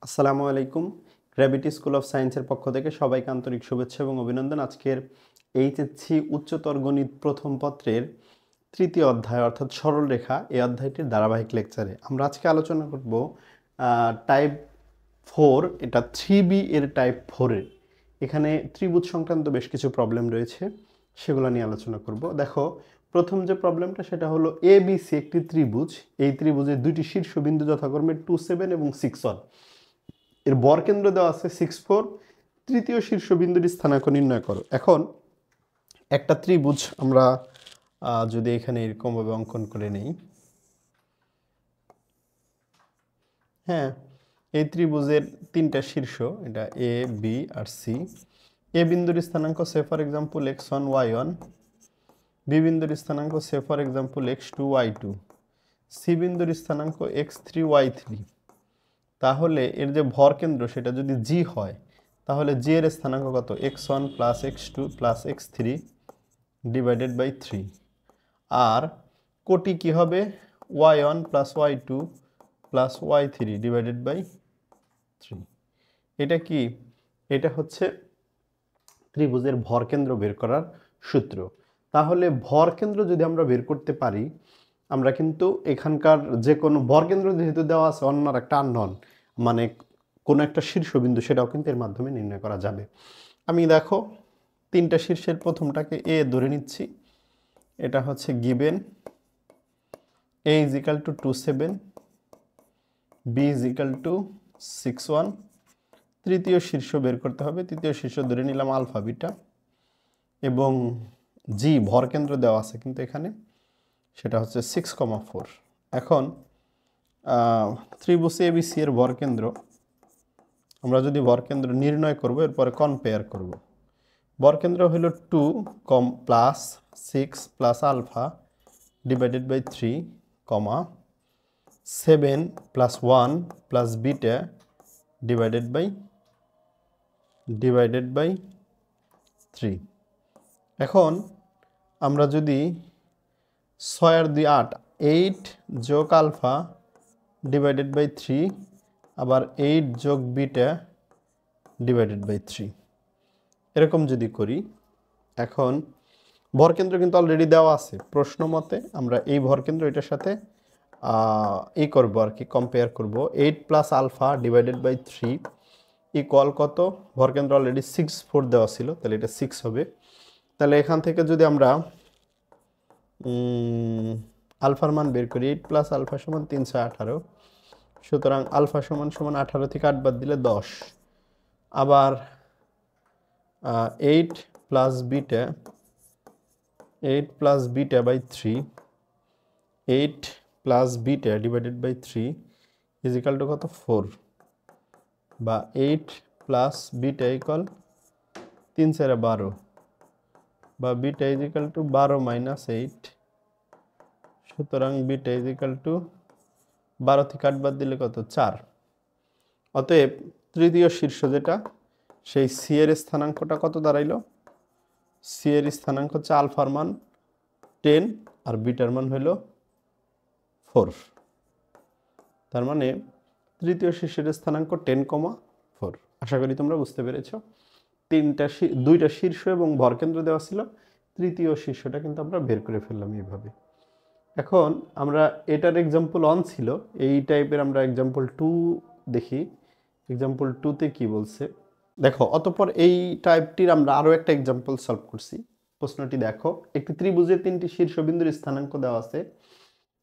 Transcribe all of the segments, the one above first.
আসসালামু আলাইকুম। Gravity school of সায়েন্সের পক্ষ থেকে সবাইকে আন্তরিক শুভেচ্ছা এবং অভিনন্দন। আজকের এইচএসসি উচ্চতর গণিত প্রথম পত্রের তৃতীয় অধ্যায় অর্থাৎ সরলরেখা এই অধ্যায়টির ধারাবাহিক লেকচারে আমরা আজকে আলোচনা করব টাইপ 4, এটা 3B এর টাইপ 4-এর। এখানে ত্রিভুজ সংক্রান্ত বেশ কিছু প্রবলেম রয়েছে, সেগুলো নিয়ে আলোচনা করব। দেখো, প্রথম যে প্রবলেমটা সেটা হলো ABC একটি ত্রিভুজ। এই ত্রিভুজের দুইটি শীর্ষবিন্দু যথাক্রমে 27 এবং 61। এর বরকেন্দ্র দেওয়া আছে 64। তৃতীয় শীর্ষবিন্দুটি স্থানাঙ্ক নির্ণয় করো। এখন একটা ত্রিভুজ আমরা যদি এখানে এরকমভাবে অঙ্কন করে নেই, হ্যাঁ, এই ত্রিভুজের তিনটা শীর্ষ, এটা এ, বি আর সি। এ বিন্দুর স্থানাঙ্ক সে for example x1 y1, B বিন্দুর স্থানাঙ্ক সে for example x2 y2, C বিন্দুর স্থানাঙ্ক x3 y3। তাহলে এর যে ভরকেন্দ্র সেটা যদি জি হয়, তাহলে জি এর স্থানাঙ্ক কত? x1 plus x2 plus x3 divided by 3। আর কোটি কি হবে? y1 plus y2 plus y3 divided by 3। এটা কি? এটা হচ্ছে ত্রিভুজের ভরকেন্দ্র বের করার সূত্র। তাহলে ভরকেন্দ্র যদি আমরা বের করতে পারি, আমরা কিন্তু এখানকার যে কোনো ভরকেন্দ্র যেহেতু দেওয়া আছে অন্য একটা আননোন, মানে কোনো একটা শীর্ষবিন্দু, সেটাও কিন্তু এর মাধ্যমে নির্ণয় করা যাবে। আমি দেখো তিনটা শীর্ষের প্রথমটাকে এ ধরে নিচ্ছি। এটা হচ্ছে given a is equal two 27, b is equal two 61। তৃতীয় শীর্ষ বের করতে হবে। তৃতীয় শীর্ষ ধরে নিলাম আলফা বিটা, এবং জি ভরকেন্দ্র দেওয়া আছে কিন্তু এখানে, সেটা হচ্ছে 6,4। এখন ত্রিভুজ ABC এর ভরকেন্দ্র আমরা যদি ভরকেন্দ্র নির্ণয় করব, এরপরে কম্পেয়ার করব। ভরকেন্দ্র হলো 2 plus 6 plus alpha divided by 3, 7 plus 1 plus beta divided by 3। এখন আমরা যদি 6 আর 2 8, 8 যোগ আলফা ডিভাইডেড বাই 3, আবার 8 যোগ বিটা ডিভাইডেড বাই 3, এরকম যদি করি, এখন ভরকেন্দ্র কিন্তু অলরেডি দেওয়া আছে প্রশ্ন মতে। আমরা এই ভরকেন্দ্র এটার সাথে এই করবো আর কি, কম্পেয়ার করব। 8 plus alpha divided by 3 equal কত? ভরকেন্দ্র অলরেডি 6,4 দেওয়া ছিল, তাহলে এটা 6 হবে। তাহলে এখান থেকে যদি আমরা আলফার মান বের করি, 8 প্লাস আলফা সমান 318। সুতরাং আলফা সমান 18 থেকে 8 বাদ দিলে 10। আবার 8 plus beta by 3, 8 plus beta divided by 3 is equal to কত? 4। বা 8 প্লাস বিটা ইকুয়াল 3 4 12, বা beta is equal two 12 minus 8। সুতরাং বিটা ইজ ইকাল টু 12 থেকে 8 বাদ দিলে কত? 4। অতএব তৃতীয় শীর্ষ যেটা, সেই সি এর স্থানাঙ্কটা কত দাঁড়াইল? সি এর স্থানাঙ্ক হচ্ছে আলফার মান 10 আর বিটার মান হইল 4। তার মানে তৃতীয় শীর্ষের স্থানাঙ্ক 10,4। আশা করি তোমরা বুঝতে পেরেছ। দুইটা শীর্ষ এবং ভরকেন্দ্র দেওয়া ছিল, তৃতীয় শীর্ষটা কিন্তু আমরা বের করে ফেললাম এইভাবে। এখন আমরা এটার এক্সাম্পল 1 ছিল, এই টাইপের আমরা এক্সাম্পল 2 দেখি। এক্সাম্পল 2তে কি বলছে দেখো। অতঃপর এই টাইপটির আমরা আরও একটা এক্সাম্পল সলভ করছি। প্রশ্নটি দেখো, একটি ত্রিভুজের 3টি শীর্ষবিন্দুর স্থানাঙ্ক দেওয়া আছে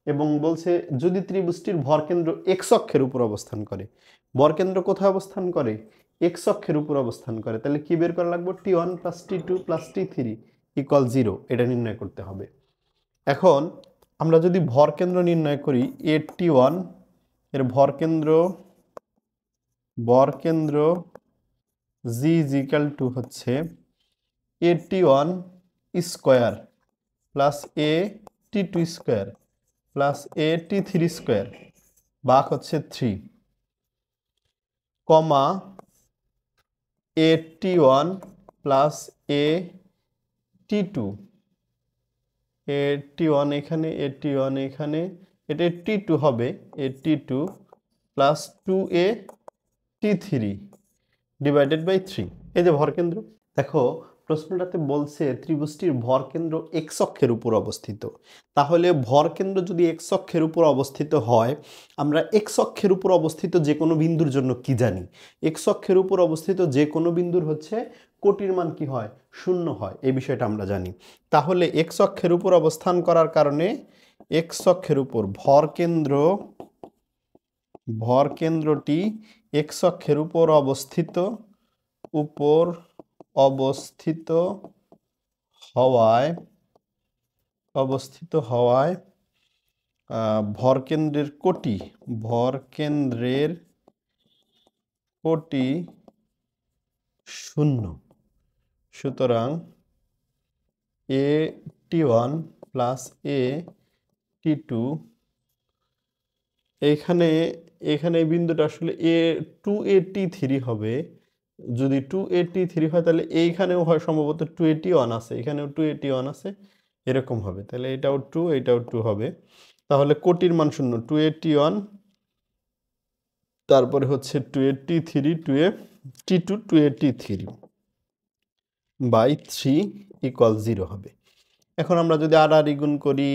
এবং বলছে যদি ত্রিভুজটির ভরকেন্দ্র এক্স অক্ষের উপর অবস্থান করে। ভরকেন্দ্র কোথায় অবস্থান করে? এক্স অক্ষের উপর অবস্থান করে। তাহলে কি বের করা লাগবে? T1 plus T2 plus T3 equal 0, এটা নির্ণয় করতে হবে। এখন আমরা যদি ভরকেন্দ্র নির্ণয় করি, T1 এর ভরকেন্দ্র G ইজ ইকুয়াল টু হচ্ছে T1 square plus T2 square plus T3 square ভাগ হচ্ছে 3, কমা T1 প্লাস T2, T1 এখানে, T1 এখানে, এটা T2 হবে, T2 plus 2 T3 divided by 3, এই যে ভরকেন্দ্র। দেখো প্রশ্নটাতে বলছে ত্রিভুজটির ভরকেন্দ্র এক্স অক্ষের উপর অবস্থিত। তাহলে ভরকেন্দ্র যদি এক্স অক্ষের উপর অবস্থিত হয়, আমরা এক্স অক্ষের উপর অবস্থিত যে কোনো বিন্দুর জন্য কি জানি? এক্স অক্ষের উপর অবস্থিত যে কোনো বিন্দুর হচ্ছে কোটির মান কি হয়? 0 হয়, এই বিষয়টা আমরা জানি। তাহলে এক্স অক্ষের উপর অবস্থান করার কারণে এক্স অক্ষের উপর ভরকেন্দ্রটি এক্স অক্ষের উপর অবস্থিত হওয়ায় ভরকেন্দ্রের কোটি 0। সুতরাং A_T1 প্লাস A_T2, এখানে এই বিন্দুটা আসলে A2A_T3 হবে। যদি 2A_T3 হয় তাহলে এইখানেও হয় সম্ভবত 2A_T1 আছে, এখানেও 2A_T1 আছে, এরকম হবে। তাহলে এটাও 2, এটাও 2 হবে। তাহলে কোটির মান 0, 2A_T1, তারপরে হচ্ছে 2A_T3, 2A_T2, 2A_T3 by 3 equal 0 হবে। এখন আমরা যদি আর গুণ করি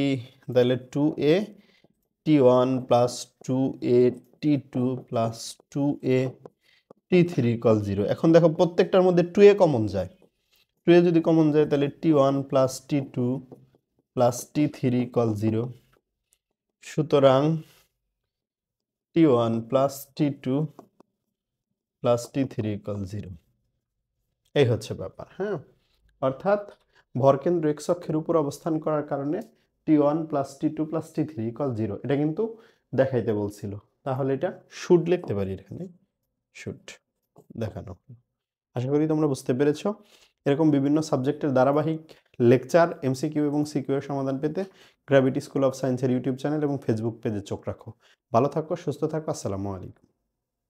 তাহলে 2A_T1 plus 2A_T2 plus 2A_T3 equal 0। এখন দেখো প্রত্যেকটার মধ্যে 2A কমন যায়। 2A যদি কমন যায় তাহলে T1 plus T2 plus T3 equal 0। সুতরাং T1 plus T2 plus T3 equal 0। এই হচ্ছে ব্যাপার, হ্যাঁ। অর্থাৎ ভরকেন্দ্র এক্স অক্ষের উপর অবস্থান করার কারণে T1 plus T2 plus T3 equal 0, এটা কিন্তু দেখাইতে বলছিল। তাহলে এটা শুড লিখতে পারি, এখানে শুড দেখানো। আশা করি তোমরা বুঝতে পেরেছো। এরকম বিভিন্ন সাবজেক্টের ধারাবাহিক লেকচার, এমসিকিউ এবং সিকিউ এর সমাধান পেতে গ্র্যাভিটি স্কুল অফ সায়েন্সের ইউটিউব চ্যানেল এবং ফেসবুক পেজে চোখ রাখো। ভালো থাকো, সুস্থ থাকো, আসসালামু আলাইকুম।